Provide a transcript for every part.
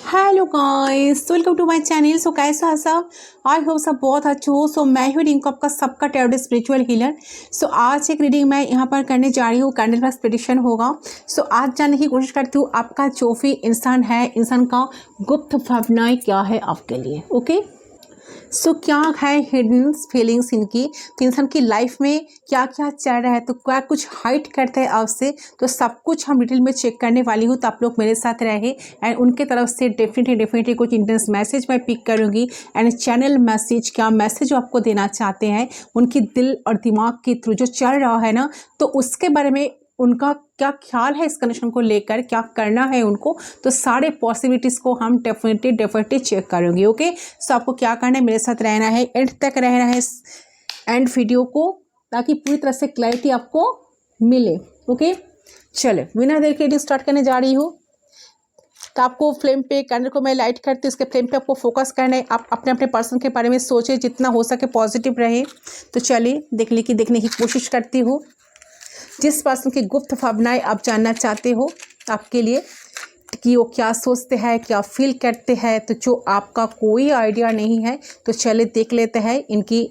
Hello guys, welcome to my channel. So कैसा है सब? आई होप सब बहुत अच्छे हो। सो मैं हूँ रिंकू, आपका सबका टैरोट स्पिरिचुअल हीलर। सो आज एक रीडिंग मैं यहाँ पर करने जा रही हूँ। कैंडल बॉक्स प्रेडिक्शन होगा। सो आज जानने की कोशिश करती हूँ आपका जो भी इंसान है, इंसान का गुप्त भावनाएं क्या है आपके लिए। ओके, सो क्या है हिडन फीलिंग्स इनकी, तो इंसान की लाइफ में क्या क्या चल रहा है, तो क्या कुछ हाइड करते हैं आपसे, तो सब कुछ हम डिटेल में चेक करने वाली हूँ। तो आप लोग मेरे साथ रहे एंड उनके तरफ से डेफिनेटली कुछ इंटेंस मैसेज मैं पिक करूँगी एंड चैनल मैसेज, क्या मैसेज आपको देना चाहते हैं उनकी दिल और दिमाग के थ्रू जो चल रहा है ना, तो उसके बारे में उनका क्या ख्याल है इस कनेक्शन को लेकर, क्या करना है उनको, तो सारे पॉसिबिलिटीज़ को हम डेफिनेटली चेक करेंगे। ओके, सो आपको क्या करना है, मेरे साथ रहना है, एंड तक रहना है एंड वीडियो को, ताकि पूरी तरह से क्लैरिटी आपको मिले। ओके, चले बिना देर के रीडिंग स्टार्ट करने जा रही हूँ। तो आपको फ्लेम पे कैंडल को मैं लाइट करती हूँ, उसके फ्लेम पे आपको फोकस करना है। आप अपने अपने पर्सन के बारे में सोचें, जितना हो सके पॉजिटिव रहे। तो चलिए देखने की कोशिश करती हूँ जिस पर्सन की गुप्त भावनाएं आप जानना चाहते हो आपके लिए, कि वो क्या सोचते हैं, क्या फील करते हैं, तो जो आपका कोई आइडिया नहीं है, तो चले देख लेते हैं इनकी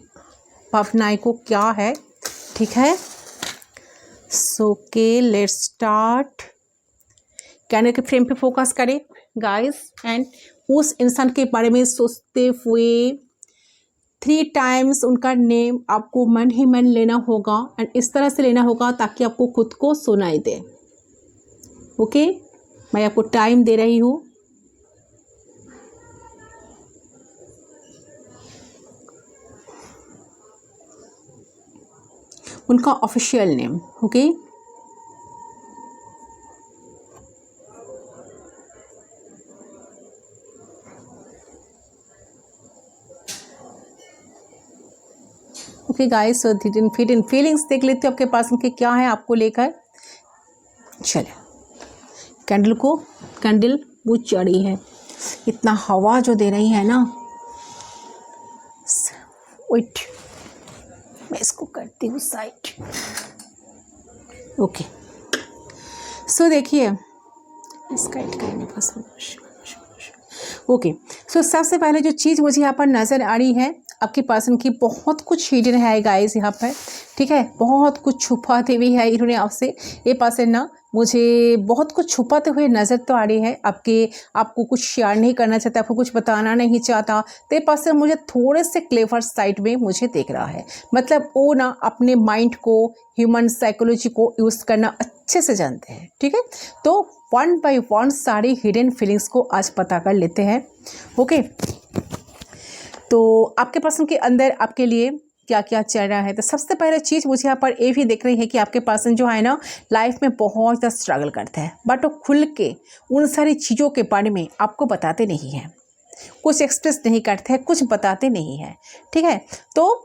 भावनाएं को क्या है। ठीक है, सो के लेट्स स्टार्ट। कैंडल के फ्रेम पे फोकस करें गाइस, एंड उस इंसान के बारे में सोचते हुए 3 टाइम्स उनका नेम आपको मन ही मन लेना होगा एंड इस तरह से लेना होगा ताकि आपको खुद को सुनाई दे। ओके, मैं आपको टाइम दे रही हूँ। उनका official name. Okay, okay guys, so fit in feelings देख लेते हो आपके पास उनके क्या है आपको लेकर। चले कैंडल वो चढ़ी है, इतना हवा जो दे रही है ना। वेट, मैं इसको करती हूँ साइड। ओके, सो देखिए इसका ओके, सो सबसे पहले जो चीज़ मुझे यहाँ पर नज़र आ रही है, आपकी पर्सन की बहुत कुछ हिडन है गाइस यहाँ पर। ठीक है, बहुत कुछ छुपाते हुए है इन्होंने आपसे। ये पर्सन ना मुझे बहुत कुछ छुपाते हुए नज़र तो आ रही है आपको कुछ शेयर नहीं करना चाहता, आपको कुछ बताना नहीं चाहता। तो ये पर्सन मुझे थोड़े से क्लेवर साइड में मुझे देख रहा है। मतलब वो ना अपने माइंड को, ह्यूमन साइकोलॉजी को यूज़ करना अच्छे से जानते हैं। ठीक है, तो 1 बाय 1 सारी हिडन फीलिंग्स को आज पता कर लेते हैं। ओके, तो आपके पर्सन के अंदर आपके लिए क्या क्या चल रहा है। तो सबसे पहले चीज़ मुझे यहाँ पर ये भी दिख रही है कि आपके पर्सन जो है ना, लाइफ में बहुत ज़्यादा स्ट्रगल करते हैं, बट वो खुल के उन सारी चीज़ों के बारे में आपको बताते नहीं हैं, कुछ एक्सप्रेस नहीं करते हैं, कुछ बताते नहीं हैं। ठीक है, तो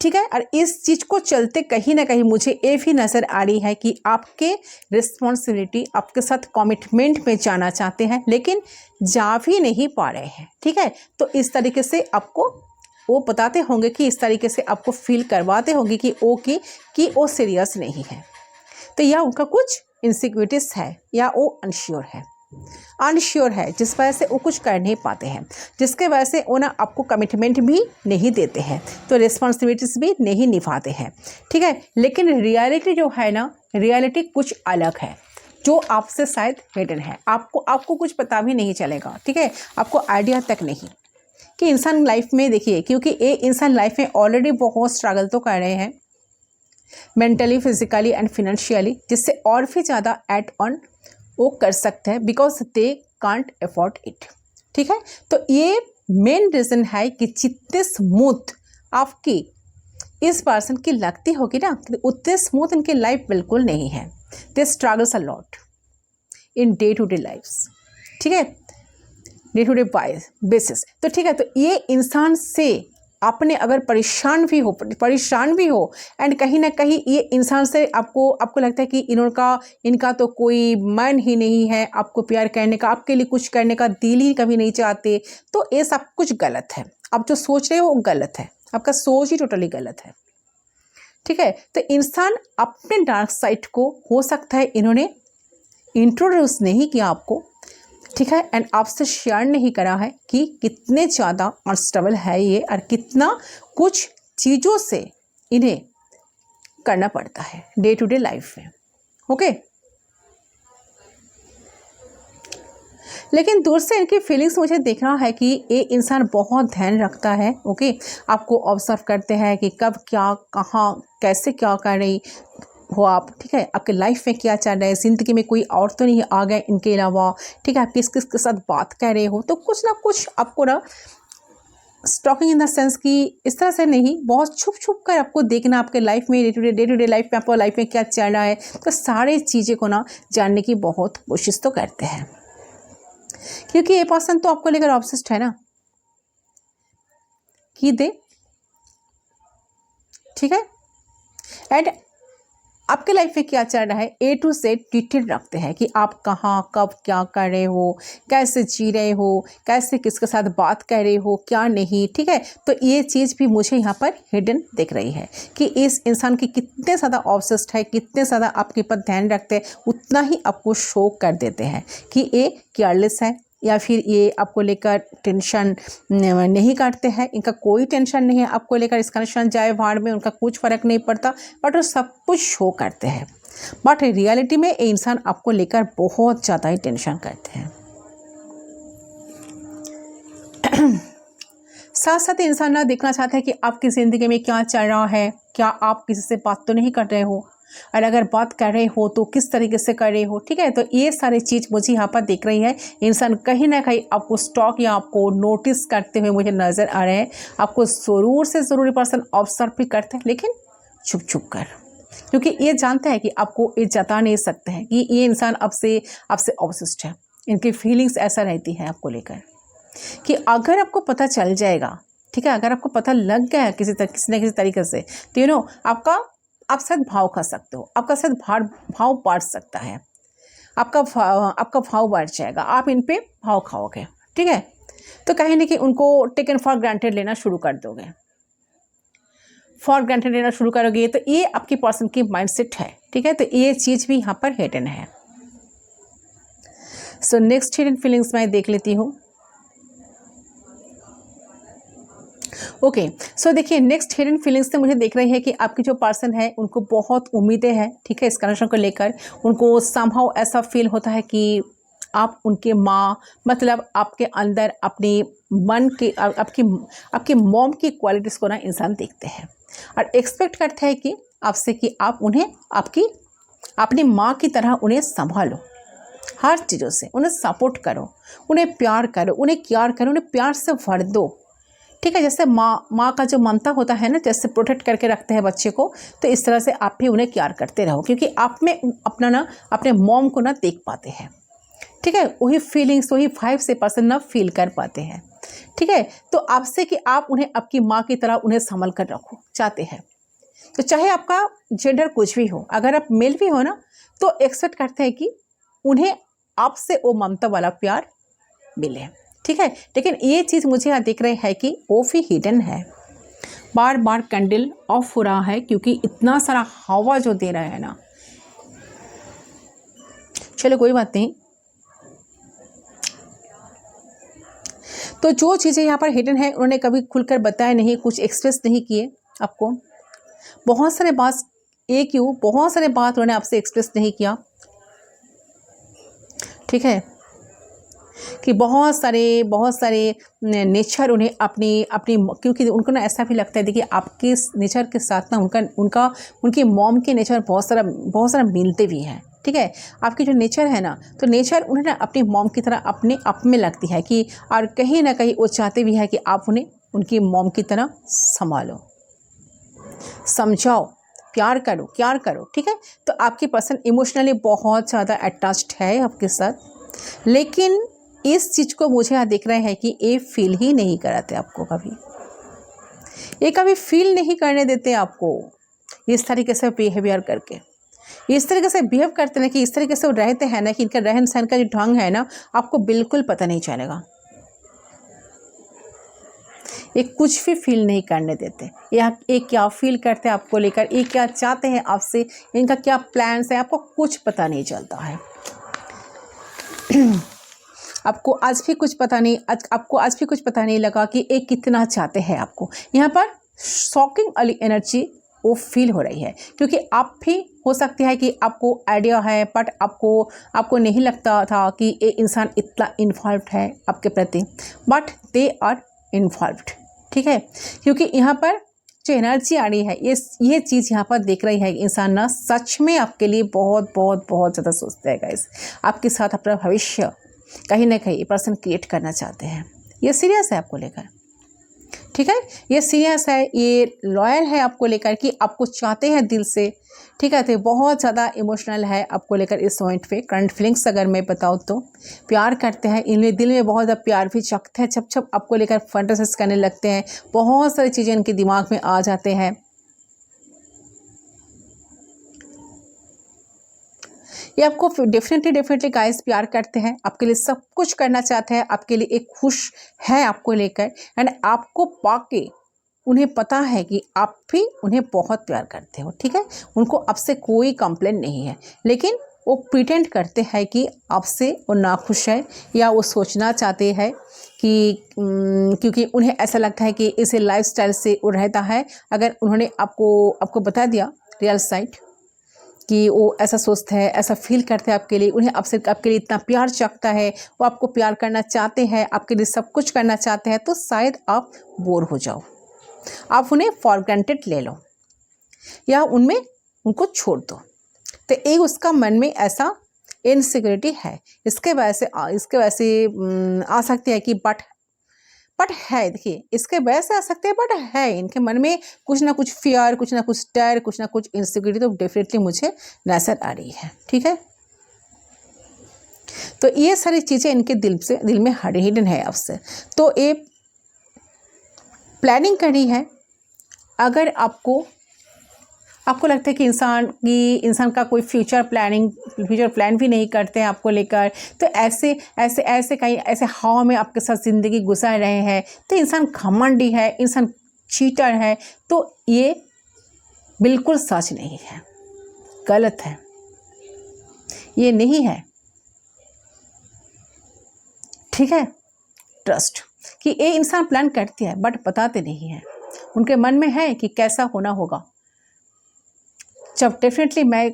ठीक है, और इस चीज़ को चलते कहीं ना कहीं मुझे ये भी नज़र आ रही है कि आपके रिस्पॉन्सिबिलिटी, आपके साथ कमिटमेंट में जाना चाहते हैं लेकिन जा भी नहीं पा रहे हैं। ठीक है, तो इस तरीके से आपको वो बताते होंगे, कि इस तरीके से आपको फील करवाते होंगे कि वो सीरियस नहीं है। तो या उनका कुछ इनसिक्योरिटीज है, या वो अनश्योर है जिस वजह से वो कुछ कर नहीं पाते हैं, जिसके वजह से वो ना आपको कमिटमेंट भी नहीं देते हैं, तो रिस्पॉन्सिबिलिटीज भी नहीं निभाते हैं। ठीक है, लेकिन रियलिटी जो है ना, रियलिटी कुछ अलग है जो आपसे शायद हिडन है। आपको कुछ पता भी नहीं चलेगा। ठीक है, आपको आइडिया तक नहीं कि इंसान लाइफ में, देखिए, क्योंकि ये इंसान लाइफ में ऑलरेडी बहुत स्ट्रगल तो कर रहे हैं, मेंटली, फिजिकली एंड फिनेंशियली, जिससे और भी ज़्यादा एड ऑन वो कर सकते हैं, because they can't afford it. ठीक है, तो ये मेन रीज़न है कि जितने स्मूथ आपकी इस पर्सन की लगती होगी ना, उतने स्मूथ इनकी लाइफ बिल्कुल नहीं है। They struggles a lot in day to day lifes. ठीक है, डे टू डे बेसिस। तो ठीक है, तो ये इंसान से आपने अगर परेशान भी हो एंड कहीं ना कहीं ये इंसान से आपको लगता है कि इनका तो कोई मन ही नहीं है आपको प्यार करने का, आपके लिए कुछ करने का दिल ही कभी नहीं चाहते, तो ये सब कुछ गलत है। आप जो सोच रहे हो वो गलत है, आपका सोच ही टोटली गलत है। ठीक है, तो इंसान अपने डार्क साइड को, हो सकता है इन्होंने इंट्रोड्यूस नहीं किया आपको, ठीक है, एंड आपसे शेयर नहीं करा है कि कितने ज़्यादा अनस्टेबल है ये और कितना कुछ चीज़ों से इन्हें करना पड़ता है डे टू डे लाइफ में। ओके, लेकिन दूर से इनकी फीलिंग्स मुझे देखना है कि ये इंसान बहुत ध्यान रखता है। ओके, आपको ऑब्जर्व करते हैं कि कब क्या, कहाँ, कैसे क्या कर रही हो आप। ठीक है, आपके लाइफ में क्या चल रहा है, ज़िंदगी में कोई और तो नहीं आ गए इनके अलावा। ठीक है, आप किस किस के साथ बात कर रहे हो, तो कुछ ना कुछ आपको ना स्टॉकिंग इन द सेंस कि इस तरह से नहीं, बहुत छुप छुप कर आपको देखना आपके लाइफ में, डे टू डे लाइफ में आपको लाइफ में क्या चल रहा है, तो सारे चीज़ें को ना जानने की बहुत कोशिश तो करते हैं, क्योंकि ये पर्सन तो आपको लेकर ऑब्सेस्ड है ना कि दे। ठीक है, एंड आपके लाइफ में क्या चल रहा है ए टू जेड डिटेल रखते हैं कि आप कहाँ, कब, क्या कर रहे हो, कैसे जी रहे हो, कैसे किसके साथ बात कर रहे हो, क्या नहीं। ठीक है, तो ये चीज़ भी मुझे यहाँ पर हिडन दिख रही है कि इस इंसान की कितने ज़्यादा ऑब्सेस्ड है, कितने ज़्यादा आपके ऊपर ध्यान रखते हैं, उतना ही आपको शो कर देते हैं कि ये केयरलेस है या फिर ये आपको लेकर टेंशन नहीं करते हैं। इनका कोई टेंशन नहीं है आपको लेकर, इसका टेंशन जाए भाड़ में, उनका कुछ फ़र्क नहीं पड़ता, बट वो सब कुछ शो करते हैं। बट रियलिटी में ये इंसान आपको लेकर बहुत ज़्यादा ही टेंशन करते हैं। साथ साथ इंसान ना देखना चाहता है कि आपकी ज़िंदगी में क्या चल रहा है, क्या आप किसी से बात तो नहीं कर रहे हो, और अगर बात कर रहे हो तो किस तरीके से कर रहे हो। ठीक है, तो ये सारी चीज़ मुझे यहाँ पर दिख रही है। इंसान कहीं ना कहीं आपको स्टॉक या आपको नोटिस करते हुए मुझे नज़र आ रहे हैं। आपको ज़रूर से ज़रूरी पर्सन ऑब्जर्व भी करते हैं, लेकिन छुप छुप कर, क्योंकि ये जानते हैं कि आपको ये जता नहीं सकते हैं कि ये इंसान आपसे ऑब्सेस्ड है। इनकी फीलिंग्स ऐसा रहती है आपको लेकर कि अगर आपको पता चल जाएगा, ठीक है, अगर आपको पता लग गया है किसी न किसी तरीके से, तो आप शायद भाव खा सकते हो, आपका शायद भाव बढ़ सकता है, आपका भाव बढ़ जाएगा, आप इन पे भाव खाओगे। ठीक है, तो कहीं ना कहीं उनको टेकन फॉर ग्रांटेड लेना शुरू कर दोगे, फॉर ग्रांटेड लेना शुरू करोगे, तो ये आपकी पर्सन की माइंडसेट है। ठीक है, तो ये चीज़ भी यहाँ पर हिडन है। सो नेक्स्ट हिडन फीलिंग्स मैं देख लेती हूँ। ओके, सो देखिए, नेक्स्ट हिडन फीलिंग्स से मुझे देख रही है कि आपकी जो पर्सन है उनको बहुत उम्मीदें हैं। ठीक है, इस कनेक्शन को लेकर उनको समहाउ ऐसा फील होता है कि आप उनके माँ, मतलब आपके अंदर अपनी मन के आपकी मॉम की क्वालिटीज़ को ना इंसान देखते हैं और एक्सपेक्ट करते हैं कि आपसे कि आप उन्हें अपनी माँ की तरह उन्हें संभालो, हर चीज़ों से उन्हें सपोर्ट करो, उन्हें प्यार करो, उन्हें केयर करो, उन्हें प्यार से भर दो। ठीक है, जैसे माँ का जो ममता होता है ना, जैसे प्रोटेक्ट करके रखते हैं बच्चे को, तो इस तरह से आप भी उन्हें केयर करते रहो, क्योंकि आप में अपने मॉम को ना देख पाते हैं। ठीक है, वही फीलिंग्स, वही वाइब से पर्सन ना फील कर पाते हैं। ठीक है, तो आपसे कि आप उन्हें आपकी माँ की तरह उन्हें संभल कर रखो चाहते हैं। तो चाहे आपका जेंडर कुछ भी हो, अगर आप मेल भी हो ना, तो एक्सेप्ट करते हैं कि उन्हें आपसे वो ममता वाला प्यार मिले। ठीक है, लेकिन ये चीज़ मुझे यहाँ दिख रही है कि वो भी हिडन है। बार बार कैंडल ऑफ हो रहा है क्योंकि इतना सारा हवा जो दे रहा है ना। चलो कोई बात नहीं। तो जो चीज़ें यहाँ पर हिडन है उन्होंने कभी खुलकर बताया नहीं, कुछ एक्सप्रेस नहीं किए आपको। बहुत सारे बात उन्होंने आपसे एक्सप्रेस नहीं किया। ठीक है, कि बहुत सारे नेचर उन्हें अपनी क्योंकि उनको ना ऐसा भी लगता है, देखिए आपके नेचर के साथ ना उनकी मॉम के नेचर बहुत सारा मिलते भी हैं। ठीक है, आपकी जो नेचर है ना, तो नेचर उन्हें ना अपनी मॉम की तरह अपने आप में लगती है कि, और कहीं ना कहीं वो चाहते भी है कि आप उन्हें उनकी मॉम की तरह संभालो, समझाओ, प्यार करो, केयर करो। ठीक है, तो आपकी पर्सन इमोशनली बहुत ज़्यादा अटैच्ड है आपके साथ, लेकिन इस चीज़ को मुझे यहाँ दिख रहा है कि ये फील ही नहीं कराते आपको, ये कभी फील नहीं करने देते आपको। इस तरीके से बिहेवियर करके, इस तरीके से बिहेव करते हैं कि इस तरीके से वो रहते हैं ना, कि इनका रहन सहन का जो ढंग है ना, आपको बिल्कुल पता नहीं चलेगा। ये कुछ भी फील नहीं करने देते। ये क्या फील करते हैं आपको लेकर, ये क्या चाहते हैं आपसे, इनका क्या प्लान्स है, आपको कुछ पता नहीं चलता है। आपको आज भी कुछ पता नहीं, आपको आज भी कुछ पता नहीं लगा कि ये कितना चाहते हैं आपको। यहाँ पर शॉकिंग वाली एनर्जी वो फील हो रही है, क्योंकि आप भी हो सकती है कि आपको आइडिया है बट आपको नहीं लगता था कि ये इंसान इतना इन्वॉल्व्ड है आपके प्रति, बट दे आर इन्वॉल्व्ड। ठीक है, क्योंकि यहाँ पर जो एनर्जी आ रही है, ये चीज़ यहाँ पर देख रही है कि इंसान ना सच में आपके लिए बहुत बहुत बहुत ज़्यादा सोचता है गाइस। आपके साथ अपना भविष्य कहीं ना कहीं ये पर्सन क्रिएट करना चाहते हैं। ये सीरियस है आपको लेकर। ठीक है, ये सीरियस है, ये लॉयल है आपको लेकर कि आपको चाहते हैं दिल से। ठीक है, तो बहुत ज़्यादा इमोशनल है आपको लेकर इस पॉइंट पे। करंट फीलिंग्स अगर मैं बताऊँ तो प्यार करते हैं, इनमें दिल में बहुत ज़्यादा प्यार भी जगता है। जब जब आपको लेकर फैंटेसाइज करने लगते हैं, बहुत सारी चीज़ें इनके दिमाग में आ जाते हैं। ये आपको डेफिनेटली गाइस प्यार करते हैं, आपके लिए सब कुछ करना चाहते हैं, आपके लिए एक खुश है आपको लेकर। एंड आपको पाके उन्हें पता है कि आप भी उन्हें बहुत प्यार करते हो। ठीक है, उनको आपसे कोई कंप्लेंट नहीं है, लेकिन वो प्रिटेंड करते हैं कि आपसे वो नाखुश है, या वो सोचना चाहते हैं कि क्योंकि उन्हें ऐसा लगता है कि इसे लाइफस्टाइल से वो रहता है। अगर उन्होंने आपको बता दिया रियल साइड कि वो ऐसा सोचते हैं, ऐसा फील करते हैं आपके लिए, उन्हें आपके लिए इतना प्यार जगता है, वो आपको प्यार करना चाहते हैं, आपके लिए सब कुछ करना चाहते हैं, तो शायद आप बोर हो जाओ, आप उन्हें फॉर ग्रांटेड ले लो या उनको छोड़ दो। तो एक उसका मन में ऐसा इनसिक्योरिटी है, इसके वजह से आ सकती है कि बट है, देखिए इसके वजह से आ सकते हैं, बट है इनके मन में कुछ ना कुछ फियर, कुछ ना कुछ डर, कुछ ना कुछ इनसिक्योरिटी तो डेफिनेटली मुझे नजर आ रही है। ठीक है, तो ये सारी चीज़ें इनके दिल में हिडन है आपसे। तो ये प्लानिंग करनी है। अगर आपको लगता है कि इंसान का कोई फ्यूचर प्लान भी नहीं करते हैं आपको लेकर, तो ऐसे कहीं ऐसे हवा में आपके साथ ज़िंदगी गुजार रहे हैं, तो इंसान घमंडी है, इंसान चीटर है, तो ये बिल्कुल सच नहीं है, गलत है, ये नहीं है। ठीक है, ट्रस्ट कि ये इंसान प्लान करते हैं बट बताते नहीं हैं, उनके मन में है कि कैसा होना होगा। जब डेफिनेटली मैं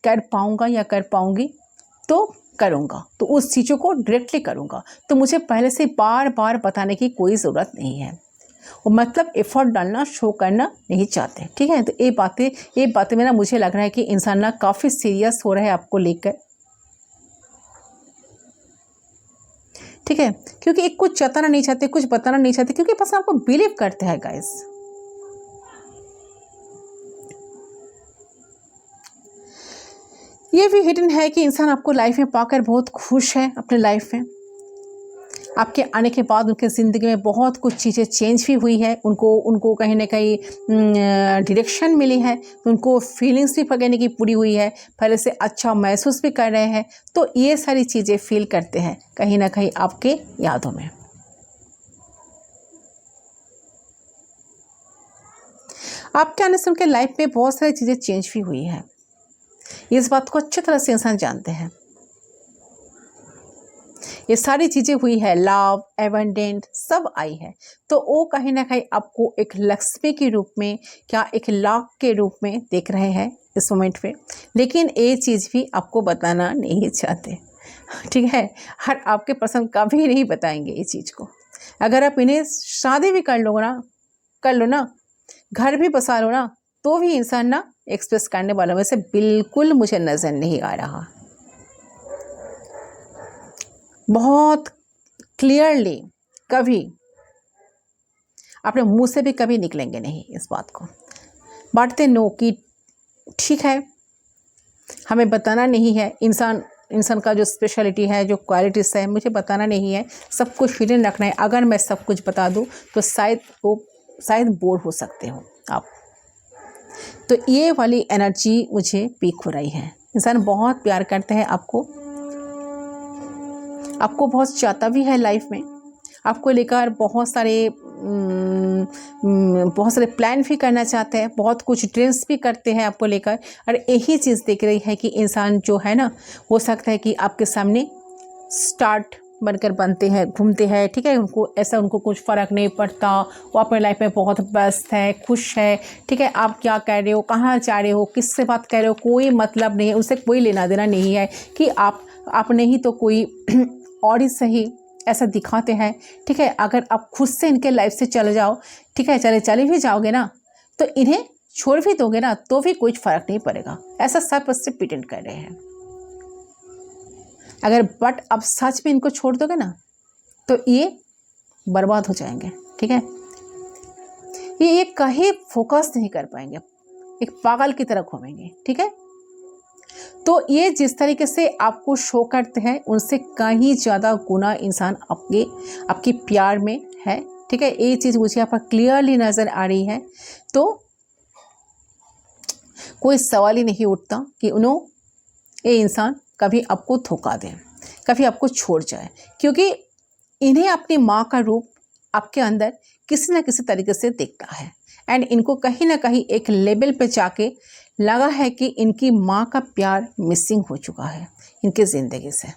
कर पाऊँगा या कर पाऊँगी तो करूँगा, तो उस चीज़ों को डायरेक्टली करूँगा, तो मुझे पहले से बार बार बताने की कोई ज़रूरत नहीं है। वो मतलब एफर्ट डालना, शो करना नहीं चाहते। ठीक है, तो ये बातें में ना मुझे लग रहा है कि इंसान ना काफ़ी सीरियस हो रहा है आपको लेकर। ठीक है, क्योंकि एक कुछ जताना नहीं चाहते, कुछ बताना नहीं चाहते, क्योंकि बस आपको बिलीव करते हैं गाइस। ये भी हिडन है कि इंसान आपको लाइफ में पाकर बहुत खुश है अपने लाइफ में। आपके आने के बाद उनके ज़िंदगी में बहुत कुछ चीज़ें चेंज भी हुई है, उनको कहीं ना कहीं डायरेक्शन मिली है, उनको फीलिंग्स भी पकड़ने की पूरी हुई है, पहले से अच्छा महसूस भी कर रहे हैं। तो ये सारी चीज़ें फील करते हैं कहीं ना कहीं आपके यादों में। आपके आने से उनके लाइफ में बहुत सारी चीज़ें चेंज भी हुई है, इस बात को अच्छी तरह से इंसान जानते हैं। ये सारी चीज़ें हुई है, लव, एबंडेंट सब आई है, तो वो कहीं ना कहीं आपको एक लक्ष्मी के रूप में, क्या एक लाख के रूप में देख रहे हैं इस मोमेंट पे, लेकिन ये चीज़ भी आपको बताना नहीं चाहते। ठीक है, हर आपके पसंद कभी नहीं बताएंगे ये चीज़ को। अगर आप इन्हें शादी भी कर लो ना, घर भी बसा लो ना, तो भी इंसान ना एक्सप्रेस करने वालों में से बिल्कुल मुझे नज़र नहीं आ रहा। बहुत क्लियरली कभी अपने मुंह से भी कभी निकलेंगे नहीं इस बात को, बांटते नो कि ठीक है हमें बताना नहीं है, इंसान का जो स्पेशलिटी है, जो क्वालिटीज़ है, मुझे बताना नहीं है, सब कुछ हिडन रखना है। अगर मैं सब कुछ बता दूं तो शायद बोर हो सकते हो आप। तो ये वाली एनर्जी मुझे पीक हो रही है। इंसान बहुत प्यार करते हैं आपको बहुत चाहता भी है लाइफ में, आपको लेकर बहुत सारे प्लान भी करना चाहते हैं, बहुत कुछ ड्रीम्स भी करते हैं आपको लेकर। और यही चीज़ देख रही है कि इंसान जो है ना, हो सकता है कि आपके सामने स्टार्ट बनकर बनते हैं, घूमते हैं, ठीक है। उनको कुछ फ़र्क नहीं पड़ता, वो अपने लाइफ में बहुत व्यस्त है, खुश है, ठीक है। आप क्या कर रहे हो, कहाँ जा रहे हो, किससे बात कर रहे हो, कोई मतलब नहीं है, उससे कोई लेना देना नहीं है कि आप नहीं तो कोई और ही सही ऐसा दिखाते हैं, ठीक है। अगर आप खुद से इनके लाइफ से चले जाओ, ठीक है, चले भी जाओगे ना, तो इन्हें छोड़ भी दोगे ना तो भी कुछ फ़र्क नहीं पड़ेगा, ऐसा सब उससे प्रिटेंड कर रहे हैं। अगर बट अब सच में इनको छोड़ दोगे ना तो ये बर्बाद हो जाएंगे, ठीक है। ये कहीं फोकस नहीं कर पाएंगे, एक पागल की तरह घूमेंगे, ठीक है। तो ये जिस तरीके से आपको शो करते हैं उनसे कहीं ज़्यादा गुना इंसान आपके प्यार में है, ठीक है। ये चीज़ मुझे यहाँ पर क्लियरली नज़र आ रही है। तो कोई सवाल ही नहीं उठता कि ये इंसान कभी आपको धोखा दे, कभी आपको छोड़ जाए, क्योंकि इन्हें अपनी माँ का रूप आपके अंदर किसी न किसी तरीके से दिखता है। एंड इनको कहीं ना कहीं एक लेवल पे जाके लगा है कि इनकी माँ का प्यार मिसिंग हो चुका है इनके ज़िंदगी से।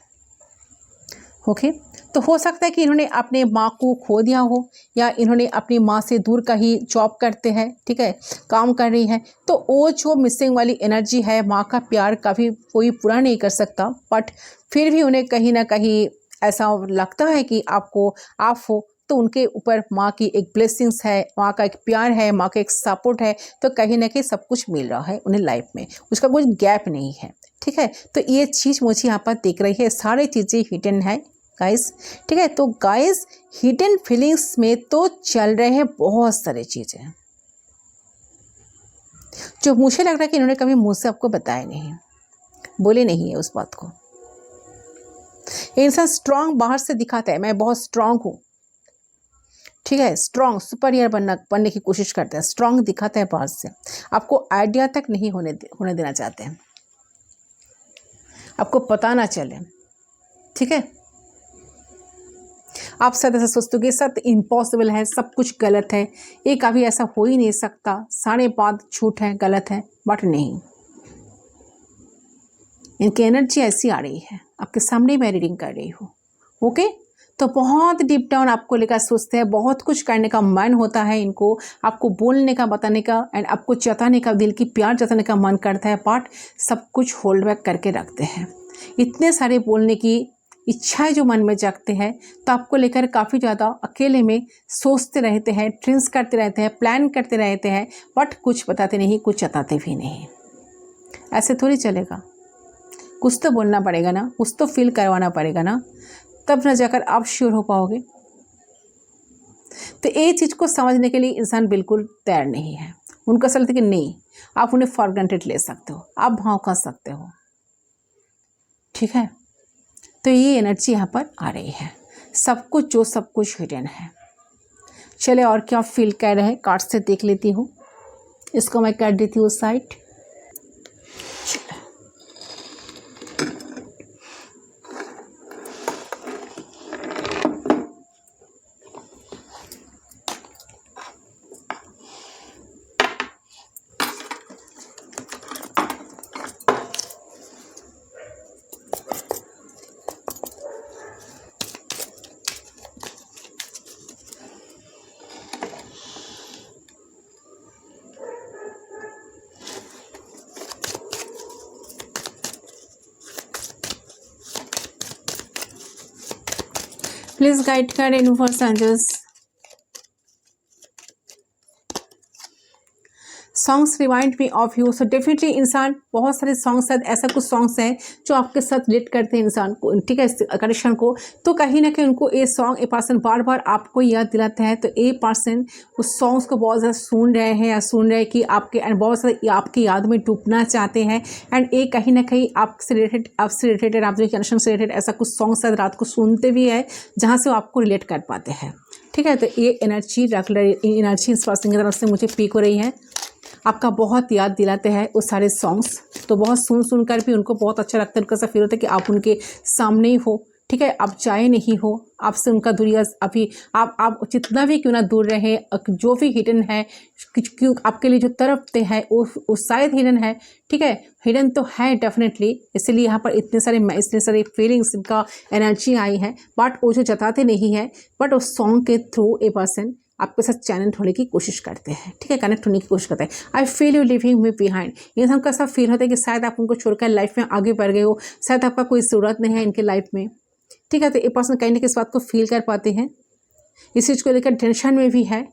ओके, तो हो सकता है कि इन्होंने अपने माँ को खो दिया हो, या इन्होंने अपनी माँ से दूर कहीं जॉब करते हैं, ठीक है, काम कर रही हैं, तो वो जो मिसिंग वाली एनर्जी है, माँ का प्यार कभी कोई पूरा नहीं कर सकता, बट फिर भी उन्हें कहीं ना कहीं ऐसा लगता है कि आप हो तो उनके ऊपर माँ की एक ब्लेसिंग्स है, माँ का एक प्यार है, माँ का एक सपोर्ट है, तो कहीं ना कहीं सब कुछ मिल रहा है उन्हें लाइफ में, उसका कोई गैप नहीं है, ठीक है। तो ये चीज़ मुझे यहाँ पर दिख रही है, सारी चीज़ें हिडन है गाइस, ठीक है। तो गाइस हिडन फीलिंग्स में तो चल रहे हैं बहुत सारी चीज़ें जो मुझे लग रहा है कि इन्होंने कभी मुझसे आपको बताया नहीं, बोले नहीं है उस बात को। इंसान स्ट्रांग बाहर से दिखाता है, मैं बहुत स्ट्रांग हूँ, ठीक है, स्ट्रांग सुपरियर बनने की कोशिश करते हैं, स्ट्रांग दिखाते हैं बाहर से, आपको आइडिया तक नहीं होने देना चाहते हैं, आपको पता ना चले, ठीक है। आप शायद ऐसा सोचते हो कि सब इम्पॉसिबल है, सब कुछ गलत है, ये कभी ऐसा हो ही नहीं सकता, सारे बात झूठ है, गलत है, बट नहीं, इनकी एनर्जी ऐसी आ रही है, आपके सामने मैं रीडिंग कर रही हूँ। ओके, तो बहुत डीप डाउन आपको लेकर सोचते हैं, बहुत कुछ करने का मन होता है इनको, आपको बोलने का, बताने का, एंड आपको जताने का, दिल की प्यार जताने का मन करता है, बट सब कुछ होल्ड बैक करके रखते हैं। इतने सारे बोलने की इच्छाएं जो मन में जगते हैं, तो आपको लेकर काफ़ी ज़्यादा अकेले में सोचते रहते हैं, ड्रीम्स करते रहते हैं, प्लान करते रहते हैं, बट कुछ बताते नहीं, कुछ जताते भी नहीं। ऐसे थोड़ी चलेगा, कुछ तो बोलना पड़ेगा ना, कुछ तो फील करवाना पड़ेगा ना, तब ना जाकर आप श्योर हो पाओगे। तो ये चीज़ को समझने के लिए इंसान बिल्कुल तैयार नहीं है। उनको ऐसा लगता है कि नहीं, आप उन्हें फॉर ग्रांटेड ले सकते हो, आप भाव कर सकते हो, ठीक है। तो ये एनर्जी यहाँ पर आ रही है, सब कुछ हिडन है। चले और क्या फील कर रहे हैं, कार्ड से देख लेती हूँ, इसको मैं कर देती हूँ साइड। प्लीज गाइड कर universe angels, songs remind me of you. So definitely इंसान बहुत सारे सॉन्ग्स हैं, ऐसा कुछ सॉन्ग्स हैं जो आपके साथ रिलेट करते हैं इंसान को, ठीक है, कनेक्शन को। तो कहीं ना कहीं उनको ये सॉन्ग, ये पर्सन बार बार आपको याद दिलाते हैं, तो ये पर्सन उस सॉन्ग्स को बहुत ज़्यादा सुन रहे हैं, या सुन रहे हैं कि आपके एंड बहुत सारे आपकी याद में डूबना चाहते हैं, एंड ये कहीं ना कहीं आपसे रिलेटेड, आप जो कनेक्शन से रिलेटेड ऐसा कुछ सॉन्ग शायद रात को सुनते भी है जहाँ से वो आपको रिलेट कर पाते हैं, ठीक है। तो ये एनर्जी एनर्जी इस पर्सन की तरफ से मुझे पीक हो रही है, आपका बहुत याद दिलाते हैं वो सारे सॉन्ग्स। तो बहुत सुनकर भी उनको बहुत अच्छा लगता है, उनका ऐसा फील होता है कि आप उनके सामने ही हो, ठीक है, आप चाहे नहीं हो, आपसे उनका दूरिया अभी आप जितना भी क्यों ना दूर रहे, जो भी हिडन है, क्यों आपके लिए जो तड़पते हैं वो शायद हिडन है, ठीक है, हिडन तो है डेफिनेटली, इसीलिए यहाँ पर इतने सारे फीलिंग्स का एनर्जी आई है, बट वो जो जताते नहीं है, बट उस सॉन्ग के थ्रू ए पर्सन आपके साथ चैनल होने की कोशिश करते हैं, ठीक है, कनेक्ट होने की कोशिश करते हैं। आई feel you living me behind, इंसान को ऐसा फील होता है कि शायद आप उनको छोड़कर लाइफ में आगे बढ़ गए हो, शायद आपका कोई ज़रूरत नहीं है इनके लाइफ में, ठीक है। तो ये पर्सन कहीं ना किस बात को फील कर पाते हैं, इस चीज़ को लेकर टेंशन में भी है,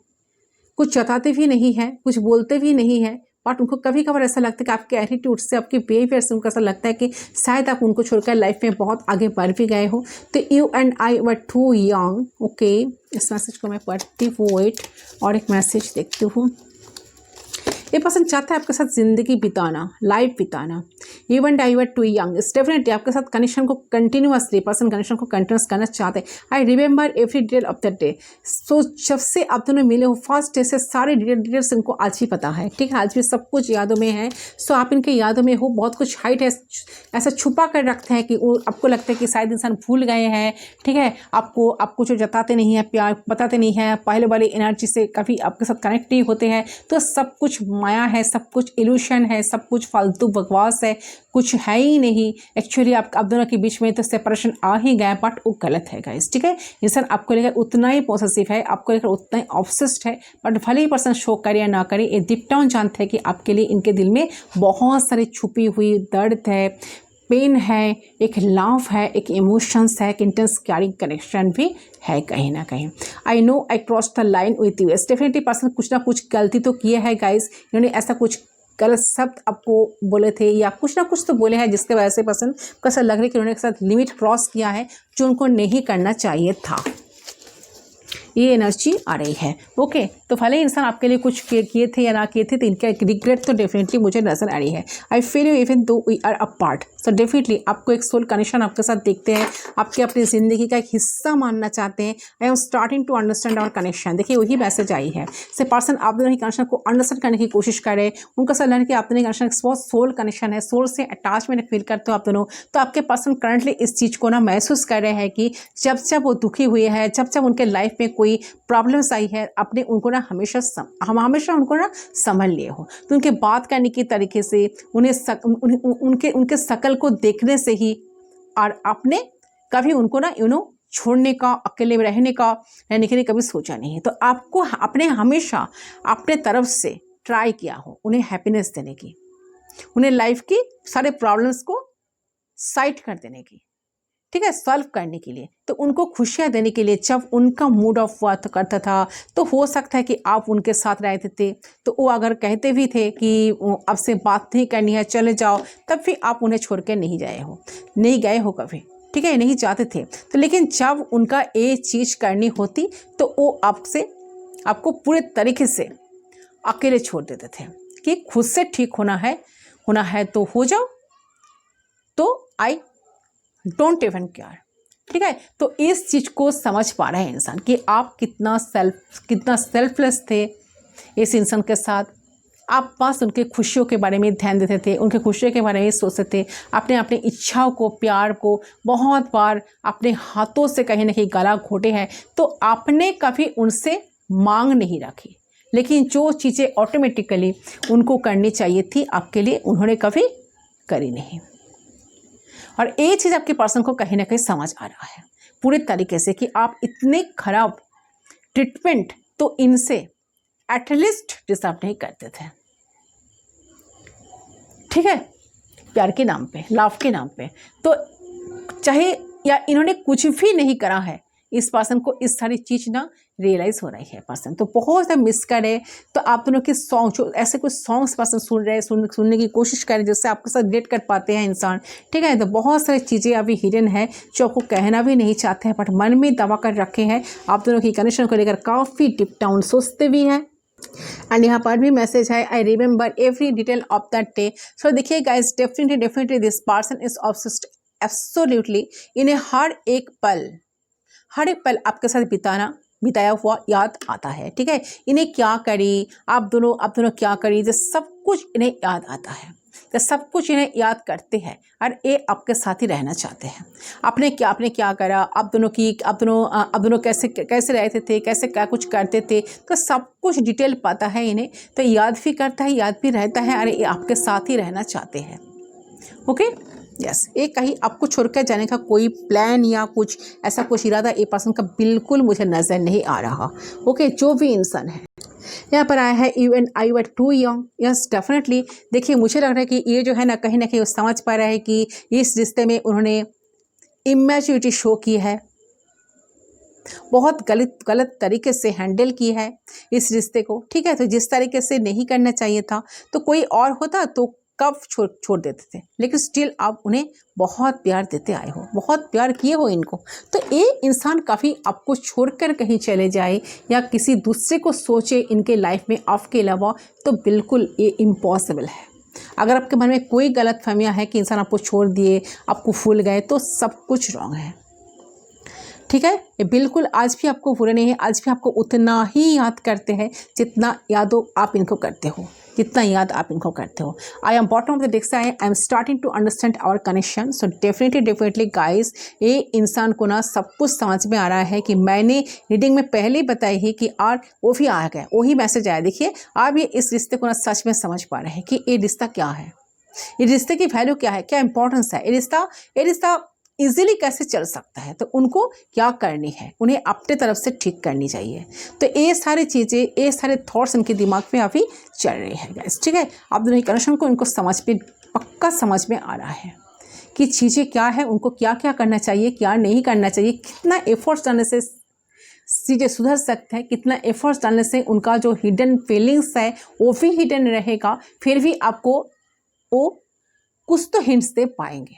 कुछ जताते भी नहीं है, कुछ बोलते भी नहीं है, बट उनको कभी कभार ऐसा लगता है कि आपके एटीट्यूड से, आपके बिहेवियर से उनको ऐसा लगता है कि शायद आप उनको छोड़कर लाइफ में बहुत आगे बढ़ भी गए हो। तो you and I were too young, okay. इस मैसेज को मैं पढ़ती हूँ, वेट, और एक मैसेज देखती हूँ। ये पर्सन चाहता है आपके साथ ज़िंदगी बिताना, लाइफ बिताना। You and I were too young, इस डेफिनेटली आपके साथ कनेक्शन को कंटिन्यूसली, पर्सन कनेक्शन को कंटिन्यूस करना चाहते हैं। I remember every detail of the day, so जब से आप दोनों मिले हो फर्स्ट डे से सारे डिटेल्स इनको आज ही पता है, ठीक है, आज भी सब कुछ यादों में है। सो आप इनके यादों में हो, बहुत कुछ हाइट है, ऐसा छुपा कर रखते हैं कि वो आपको लगता है कि शायद इंसान भूल गए हैं, ठीक है, आपको जो जताते नहीं है, प्यार बताते नहीं है, पहले वाली एनर्जी से कभी आपके साथ कनेक्ट नहीं होते हैं, तो सब कुछ माया है, सब कुछ इल्यूशन है, सब कुछ फालतू बकवास है, कुछ है ही नहीं एक्चुअली। आप दोनों के बीच में तो सेपरेशन आ ही गया, बट वो गलत है गाइस, ठीक है। इंसान आपको लेकर उतना ही पॉसेसिव है, आपको लेकर उतना ही ऑब्सेस्ड है, बट भले ही पर्सन शो करे या ना करे, ये डीप डाउन जानते हैं कि आपके लिए इनके दिल में बहुत सारी छुपी हुई दर्द है, पेन है, एक लव है, एक इमोशंस है, एक इंटेंस कैरिंग कनेक्शन भी है कहीं ना कहीं। I know I cross the line with you, definitely person कुछ ना कुछ गलती तो किए है गाइस, इन्होंने ऐसा कुछ गलत शब्द आपको बोले थे या कुछ ना कुछ तो बोले हैं जिसके वजह से पर्सन को ऐसा लग रहा है कि उन्होंने एक साथ लिमिट क्रॉस किया है जो उनको नहीं करना चाहिए था। ये एनर्जी आ रही है, ओके। तो भले ही इंसान आपके लिए कुछ किए थे या ना किए थे, तो इनका एक रिग्रेट तो डेफिनेटली मुझे नजर आ रही है। I feel you even though we are apart, so definitely आपको एक सोल कनेक्शन आपके साथ देखते हैं, आपके अपनी ज़िंदगी का एक हिस्सा मानना चाहते हैं। I am starting to understand our connection, देखिए वही मैसेज आई है। से पर्सन आप दोनों की कनेक्शन को अंडरस्टैंड करने की कोशिश करे, उनका सर लर्न कि आप दोनों कनेक्शन बहुत सोल कनेक्शन है, सोल से अटैचमेंट फील करते हो आप दोनों। तो आपके पर्सन करंटली इस चीज़ को ना महसूस कर रहे हैं कि जब जब वो दुखी हुए हैं, जब जब उनके लाइफ में कोई प्रॉब्लम्स आई है, आपने उनको ना हम हमेशा उनको ना समझ लिए हो। तो उनके बात करने के तरीके से, उनके शकल को देखने से ही, और आपने कभी उनको ना छोड़ने का, अकेले रहने के लिए कभी सोचा नहीं है। तो आपको अपने हमेशा अपने तरफ से ट्राई किया हो उन्हें हैप्पीनेस देने की, उन्हें लाइफ की सारे प्रॉब्लम्स को साइड कर देने की, ठीक है, सॉल्व करने के लिए, तो उनको खुशियाँ देने के लिए। जब उनका मूड ऑफ हुआ तो करता था, तो हो सकता है कि आप उनके साथ रहते थे, तो वो अगर कहते भी थे कि आपसे बात नहीं करनी है, चले जाओ, तब भी आप उन्हें छोड़ के नहीं गए हो कभी, ठीक है, नहीं जाते थे। तो लेकिन जब उनका ये चीज़ करनी होती तो वो आपको पूरे तरीके से अकेले छोड़ देते थे कि खुद से ठीक होना है तो हो जाओ, तो आई डोंट इवन केयर, ठीक है। तो इस चीज़ को समझ पा रहे हैं इंसान कि आप कितना सेल्फलेस थे इस इंसान के साथ। आप बस उनके खुशियों के बारे में ध्यान देते थे, उनके खुशियों के बारे में सोचते थे, अपने इच्छाओं को, प्यार को बहुत बार अपने हाथों से कहीं ना कहीं गला घोटे हैं। तो आपने कभी उनसे मांग नहीं रखी, लेकिन जो चीज़ें ऑटोमेटिकली उनको करनी चाहिए थी आपके लिए, उन्होंने कभी करी नहीं। और ये चीज़ आपके पर्सन को कहीं ना कहीं समझ आ रहा है पूरे तरीके से कि आप इतने खराब ट्रीटमेंट तो इनसे एटलीस्ट डिजर्व नहीं करते थे, ठीक है, प्यार के नाम पे, लव के नाम पे। तो चाहे या इन्होंने कुछ भी नहीं करा है, इस पर्सन को इस सारी चीज़ ना रियलाइज़ हो रही है पर्सन, तो बहुत ज़्यादा मिस करे। तो आप दोनों के सॉन्ग, जो ऐसे कुछ सॉन्ग्स पर्सन सुन रहे हैं, सुनने की कोशिश करें जिससे आपके साथ रिलेट कर पाते हैं इंसान, ठीक है। तो बहुत सारी चीज़ें अभी हिडन है जो आपको कहना भी नहीं चाहते हैं, बट मन में दबा कर रखे हैं। आप दोनों की कनेक्शन को लेकर काफ़ी डीप डाउन सोचते भी हैं। एंड यहाँ पर भी मैसेज है, I remember every detail of that day. So देखिए guys, definitely this person is obsessed absolutely. इन्हें हर एक पल आपके साथ बिताया हुआ याद आता है, ठीक है। इन्हें क्या करी, आप दोनों क्या करी, जो सब कुछ इन्हें याद आता है। तो सब कुछ इन्हें याद करते हैं और ये आपके साथ ही रहना चाहते हैं। आपने क्या करा, आप दोनों कैसे कैसे रहते थे, कैसे क्या कुछ करते थे, तो सब कुछ डिटेल पता है इन्हें। तो याद भी करता है, याद भी रहता है, अरे ये आपके साथ ही रहना चाहते हैं। ओके यस, ये कहीं आपको छोड़कर जाने का कोई प्लान या कुछ ऐसा कुछ इरादा ए पर्सन का बिल्कुल मुझे नज़र नहीं आ रहा। ओके, जो भी इंसान है यहाँ पर आया है you and I were too young. Yes definitely, देखिए मुझे लग रहा है कि ये जो है ना कहीं वो समझ पा रहा है कि इस रिश्ते में उन्होंने इमेच्योरिटी शो की है, बहुत गलत तरीके से हैंडल की है इस रिश्ते को। ठीक है, तो जिस तरीके से नहीं करना चाहिए था, तो कोई और होता तो कब छोड़ देते थे, लेकिन स्टिल आप उन्हें बहुत प्यार देते आए हो, बहुत प्यार किए हो इनको। तो ये इंसान काफ़ी आपको छोड़कर कहीं चले जाए या किसी दूसरे को सोचे इनके लाइफ में आपके अलावा, तो बिल्कुल ये इम्पॉसिबल है। अगर आपके मन में कोई गलत फहमियाँ है कि इंसान आपको छोड़ दिए, आपको भूल गए, तो सब कुछ रॉन्ग है। ठीक है, ये बिल्कुल आज भी आपको भूले नहीं है, आज भी आपको उतना ही याद करते हैं जितना यादों आप इनको करते हो, जितना याद आप इनको करते हो। I am bottom of the deck से I am starting to understand our connection. So definitely guys, ये इंसान को ना सब कुछ समझ में आ रहा है कि मैंने रीडिंग में पहले ही बताई है कि और वो भी आ गया, वही मैसेज आया। देखिए आप ये इस रिश्ते को ना सच में समझ पा रहे हैं कि ये रिश्ता क्या है, ये रिश्ते की वैल्यू क्या है, क्या इंपॉर्टेंस है, ये रिश्ता इजीली कैसे चल सकता है, तो उनको क्या करनी है, उन्हें अपने तरफ से ठीक करनी चाहिए। तो ये सारी चीज़ें, ये सारे थॉट्स इनके दिमाग में अभी चल रहे हैं गाइस। ठीक है, आप दोनों कनेक्शन को इनको पक्का समझ में आ रहा है कि चीज़ें क्या है, उनको क्या क्या करना चाहिए, क्या नहीं करना चाहिए, कितना एफर्ट्स डालने से चीज़ें सुधर सकते हैं, कितना एफर्ट्स डालने से उनका जो हिडन फीलिंग्स है वो भी हिडन रहेगा, फिर भी आपको वो कुछ तो हिंट्स दे पाएंगे,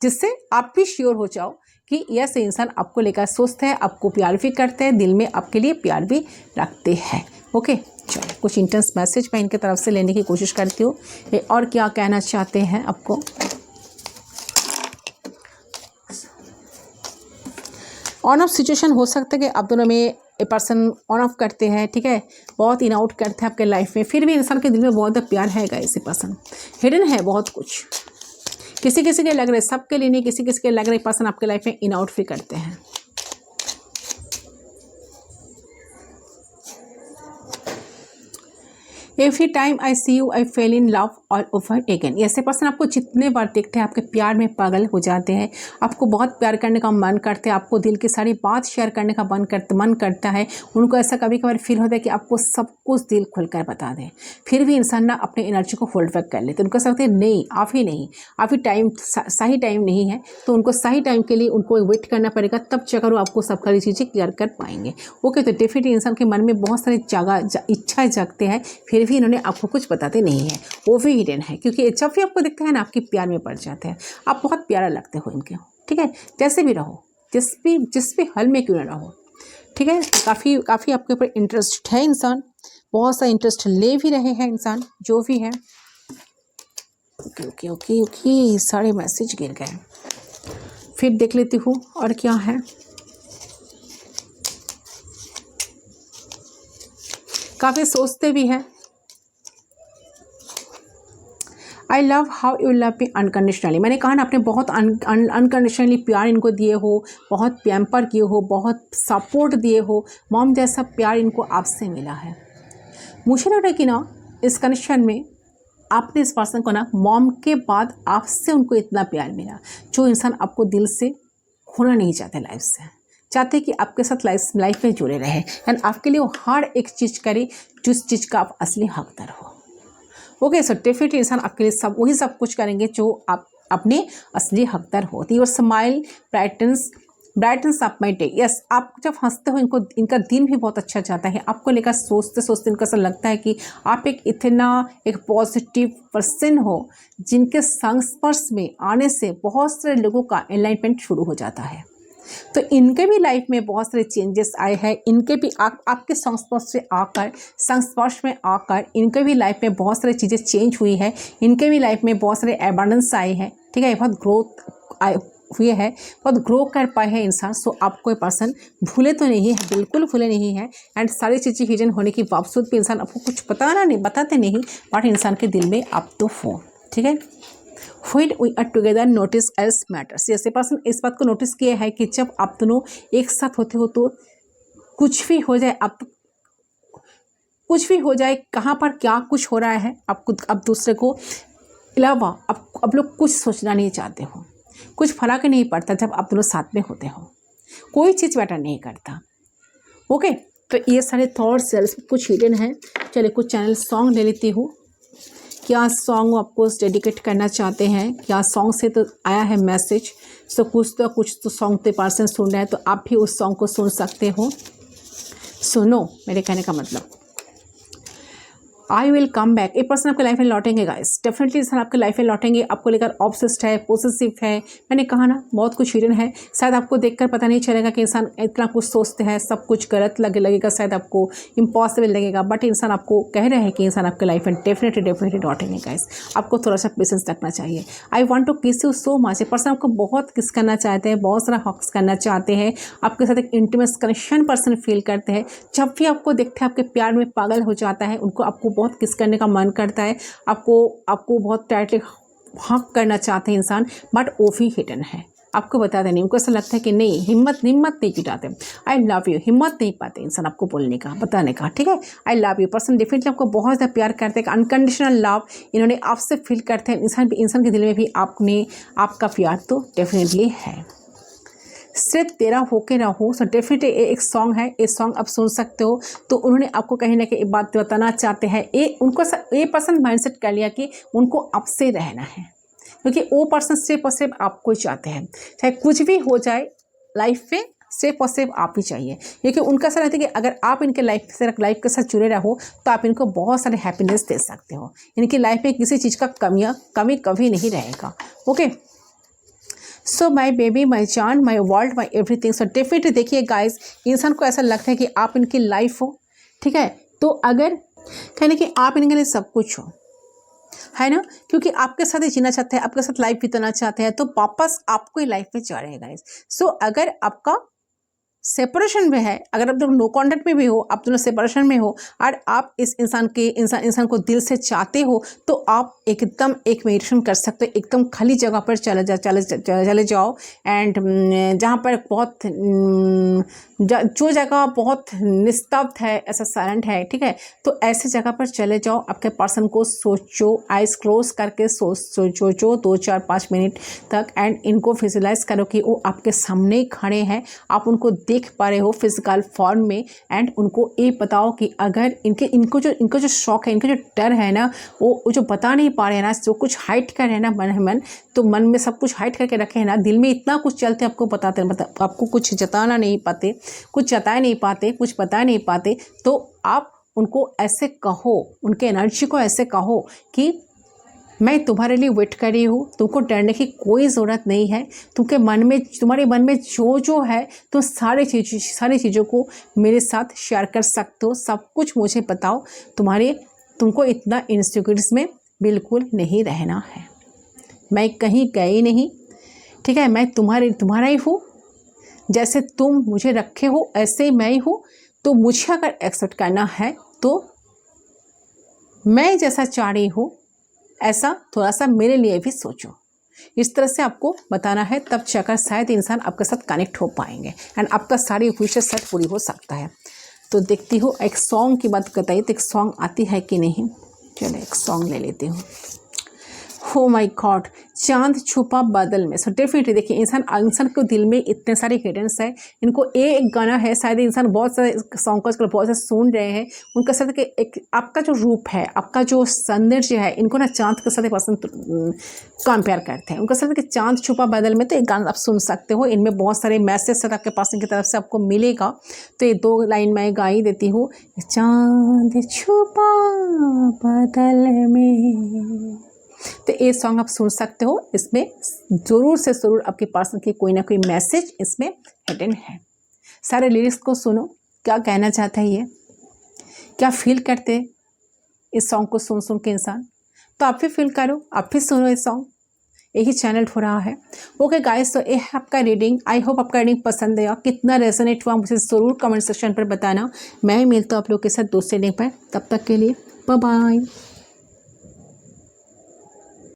जिससे आप भी श्योर हो जाओ कि यह इंसान आपको लेकर सोचते हैं, आपको प्यार भी करते हैं, दिल में आपके लिए प्यार भी रखते हैं। ओके चलो, कुछ इंटेंस मैसेज मैं इनके तरफ से लेने की कोशिश करती हूँ, ये और क्या कहना चाहते हैं आपको। ऑन ऑफ सिचुएशन हो सकता है कि आप दोनों में ए पर्सन ऑन ऑफ करते हैं, ठीक है, बहुत इन आउट करते हैं आपके लाइफ में, फिर भी इंसान के दिल में बहुत प्यार है गाइस। पर्सन हिडन है बहुत कुछ, किसी किसी के लग रहे, सबके लिए नहीं, किसी किसी के लग रहे पर्सन आपके लाइफ में इन आउट भी करते हैं। Every time I see you I fell in love all over again. ऐसे पर्सन आपको जितने बार देखते हैं आपके प्यार में पागल हो जाते हैं, आपको बहुत प्यार करने का मन करते हैं, आपको दिल की सारी बात शेयर करने का मन करता है। उनको ऐसा कभी कभार फील होता है कि आपको सब कुछ दिल खुलकर बता दें, फिर भी इंसान ना अपने एनर्जी को होल्ड बैक कर लेते। उनको सकते नहीं, आप ही नहीं, आप ही टाइम सही टाइम नहीं है, तो उनको सही टाइम के लिए उनको वेट करना पड़ेगा, तब जाकर वो आपको सब सारी चीज़ें क्लियर कर पाएंगे। ओके, तो डेफिनेटली इंसान के मन में बहुत सारी इच्छाएं जगते हैं, फिर भी इन्होंने आपको कुछ बताते नहीं है, वो भी हिडन है, क्योंकि जब भी आपको दिखता है ना आपके प्यार में पड़ जाते हैं, आप बहुत प्यारा लगते हो इनके। ठीक है, जैसे भी रहो, जिस भी हल में क्यों ना रहो, ठीक है, काफ़ी आपके ऊपर इंटरेस्ट है इंसान, बहुत सा इंटरेस्ट ले भी रहे हैं इंसान, जो भी है। ओके ओके ओके ओके, सारे मैसेज गिर गए, फिर देख लेती हूँ और क्या है। काफ़ी सोचते भी हैं। I love how you love me unconditionally. मैंने कहा ना, आपने बहुत अनकंडीशनली प्यार इनको दिए हो, बहुत पैम्पर किए हो, बहुत सपोर्ट दिए हो, मॉम जैसा प्यार इनको आपसे मिला है। मुझे लग रहा है कि ना इस कनेक्शन में आपने इस पर्सन को ना मॉम के बाद आपसे उनको इतना प्यार मिला, जो इंसान आपको दिल से खोना नहीं चाहते, लाइफ से चाहते कि आपके साथ लाइफ में जुड़े रहे, एंड आपके लिए वो हर एक चीज़ करे जिस चीज़ का आप असली हकदार हो। ओके, सो डेफिनेटली इंसान आपके लिए वही सब कुछ करेंगे जो आप अपने असली हकदार हो। Your smile brightens up my day. Yes, आप जब हंसते हो इनका दिन भी बहुत अच्छा जाता है। आपको लेकर सोचते सोचते इनको ऐसा लगता है कि आप एक पॉजिटिव पर्सन हो, जिनके संस्पर्श में आने से बहुत सारे लोगों का एनलाइटमेंट शुरू हो जाता है। तो इनके भी लाइफ में बहुत सारे चेंजेस आए हैं, इनके भी आपके संस्पर्श में आकर इनके भी लाइफ में बहुत सारी चीज़ें चेंज हुई है, इनके भी लाइफ में बहुत सारे एबंडेंस आए हैं। ठीक है, बहुत ग्रोथ हुए हैं, बहुत ग्रो कर पाए हैं इंसान। सो आपको ये पर्सन भूले तो नहीं है, बिल्कुल भूले नहीं है। एंड सारी चीज़ें हिडन होने के बावजूद भी इंसान आपको कुछ बताते नहीं, बट इंसान के दिल में आप तो हो, ठीक है। When we are together notice else matters। जैसे पर्सन इस बात को नोटिस किया है कि जब आप दोनों एक साथ होते हो तो कुछ भी हो जाए, आप कुछ भी हो जाए, कहाँ पर क्या कुछ हो रहा है, आपको अब दूसरे को अलावा आप लोग कुछ सोचना नहीं चाहते हो। कुछ फर्क ही नहीं पड़ता जब आप दोनों साथ में होते हो, कोई चीज़ मैटर नहीं करता। ओके, तो ये सारे थॉट्स कुछ हिडन है। चलिए कुछ चैनल सॉन्ग ले लेती हूँ। क्या सॉन्ग आपको डेडिकेट करना चाहते हैं, क्या सॉन्ग से तो आया है मैसेज, तो कुछ तो सॉन्ग पे पर्सन सुन रहे हैं, तो आप भी उस सॉन्ग को सुन सकते हो। सुनो मेरे कहने का मतलब, आई विल कम बैक। एक पर्सन आपके लाइफ में लौटेंगे गाइस, डेफिनेटली इंसान आपके लाइफ में लौटेंगे। आपको लेकर ऑब्सेस्ड है, पोसेसिव है, मैंने कहा ना बहुत कुछ हिडन है। शायद आपको देखकर पता नहीं चलेगा कि इंसान इतना कुछ सोचते हैं, सब कुछ गलत लगेगा, शायद आपको इम्पॉसिबल लगेगा, बट इंसान आपको कह रहे हैं कि इंसान आपके लाइफ में डेफिनेटली लौटेंगे गाइस। आपको थोड़ा सा पेशेंस रखना चाहिए। आई वॉन्ट टू किस यू सो मच। एक पर्सन आपको बहुत किस करना चाहते हैं, बहुत सारा हॉक्स करना चाहते हैं, आपके साथ एक इंटीमेट कनेक्शन पर्सन फील करते हैं। जब भी आपको देखते हैं आपके प्यार में पागल हो जाता है, उनको आपको बहुत किस करने का मन करता है, आपको बहुत टाइटली हक करना चाहते हैं इंसान, बट वो भी हिडन है। आपको बताते नहीं, उनको ऐसा लगता है कि नहीं, हिम्मत नहीं जुटाते। आई लव यू, हिम्मत नहीं पाते इंसान आपको बोलने का, बताने का, ठीक है। I love you person definitely आपको बहुत ज़्यादा प्यार करते हैं, अनकंडीशनल लव इन्होंने आपसे फील करते हैं। इंसान के दिल में भी आपका प्यार तो डेफिनेटली है। सिर्फ तेरा होके रहो, सो डेफिनेटली एक सॉन्ग है, ये सॉन्ग आप सुन सकते हो। तो उन्होंने आपको कहीं ना कहीं बात बताना चाहते हैं, ये पर्सन माइंडसेट कर लिया कि उनको आपसे रहना है, क्योंकि वो पर्सन सिर्फ और सिर्फ आपको ही चाहते हैं। चाहे कुछ भी हो जाए लाइफ में, सिर्फ और सिर्फ आप ही चाहिए, क्योंकि उनका ऐसा रहता है कि अगर आप इनके लाइफ के साथ जुड़े रहो तो आप इनको बहुत सारे हैप्पीनेस दे सकते हो। इनकी लाइफ में किसी चीज़ का कमी कभी नहीं रहेगा। ओके, सो माई बेबी, माई जान, my world, my everything. So definitely देखिए गाइस, इंसान को ऐसा लगता है कि आप इनकी लाइफ हो, ठीक है। तो अगर कहने कि आप इनके लिए सब कुछ हो, है ना, क्योंकि आपके साथ ही जीना चाहते हैं, आपके साथ लाइफ बिताना चाहते हैं, तो वापस आपको ही लाइफ में जा रहे हैं गाइस। सो अगर आपका सेपरेशन में है, अगर आप दोनों नो कॉन्टेक्ट में भी हो, आप दोनों सेपरेशन में हो, और आप इस इंसान को दिल से चाहते हो, तो आप एकदम एक मेडिटेशन कर सकते हो। एकदम खाली जगह पर चले जाओ एंड जहाँ पर बहुत जो जगह बहुत निस्तब्ध है, ऐसा साइलेंट है, ठीक है, तो ऐसे जगह पर चले जाओ। आपके पर्सन को सोचो, आइज क्लोज करके सोचो 2-4-5 मिनट तक, एंड इनको विजुलाइज करो कि वो आपके सामने खड़े हैं, आप उनको देख पा रहे हो फिजिकल फॉर्म में। एंड उनको ये बताओ कि अगर इनको जो शौक है, इनका जो डर है ना, वो जो बता नहीं पा रहे हैं ना, जो कुछ हाइड कर रहे हैं ना तो मन में सब कुछ हाइड करके रखे हैं ना, दिल में इतना कुछ चलते आपको बताते, मतलब आपको कुछ जताना नहीं पाते, कुछ जता नहीं पाते, कुछ बता नहीं पाते, तो आप उनको ऐसे कहो, उनके एनर्जी को ऐसे कहो कि मैं तुम्हारे लिए वेट कर रही हूँ, तुमको डरने की कोई ज़रूरत नहीं है। तुम्हारे मन में जो है, तो सारी चीज़ों को मेरे साथ शेयर कर सकते हो, सब कुछ मुझे बताओ। तुमको इतना इनसिक्योरिटीज़ में बिल्कुल नहीं रहना है। मैं कहीं गई नहीं, ठीक है, मैं तुम्हारा ही हूँ। जैसे तुम मुझे रखे हो ऐसे ही मैं ही हूँ। तो मुझे अगर एक्सेप्ट करना है तो मैं जैसा चाह रही हूँ ऐसा थोड़ा सा मेरे लिए भी सोचो। इस तरह से आपको बताना है, तब जाकर शायद इंसान आपके साथ कनेक्ट हो पाएंगे एंड आपका सारी विशेष सेट पूरी हो सकता है। तो देखती हूँ, एक सॉन्ग की बात बताइए तो एक सॉन्ग आती है कि नहीं। चलो एक सॉन्ग ले लेती हूँ। हो माय गॉड, चांद छुपा बादल में। सो डेफिनेटली देखिए, इंसान के दिल में इतने सारे हिडन्स है। इनको एक गाना है, शायद इंसान बहुत सारे सॉन्ग को आजकल बहुत सारे सुन रहे हैं। उनका साथ कि एक आपका जो रूप है, आपका जो सौंदर्य है, इनको ना चांद के साथ पसंद कंपेयर करते हैं। उनका साथ कि चांद छुपा बादल में, तो एक गाना आप सुन सकते हो। इनमें बहुत सारे मैसेज सब आपके पास की तरफ से आपको मिलेगा। तो ये 2 लाइन मैं गा ही देती हूँ। चांद छुपा बादल में, तो ये सॉन्ग आप सुन सकते हो। इसमें ज़रूर से ज़रूर आपके पर्सन की कोई ना कोई मैसेज इसमें हिडन है। सारे लिरिक्स को सुनो, क्या कहना चाहता है ये, क्या फील करते इस सॉन्ग को सुन के इंसान। तो आप भी फील करो, आप भी सुनो इस सॉन्ग। एक ही चैनल हो रहा है। ओके गाइस, तो ये है आपका रीडिंग। आई होप आपका रीडिंग पसंद आया, कितना रेजोनेट हुआ मुझे ज़रूर कमेंट सेक्शन पर बताना। मैं मिलता हूँ आप लोग के साथ दूसरे लिंक पर, तब तक के लिए बाय बाय।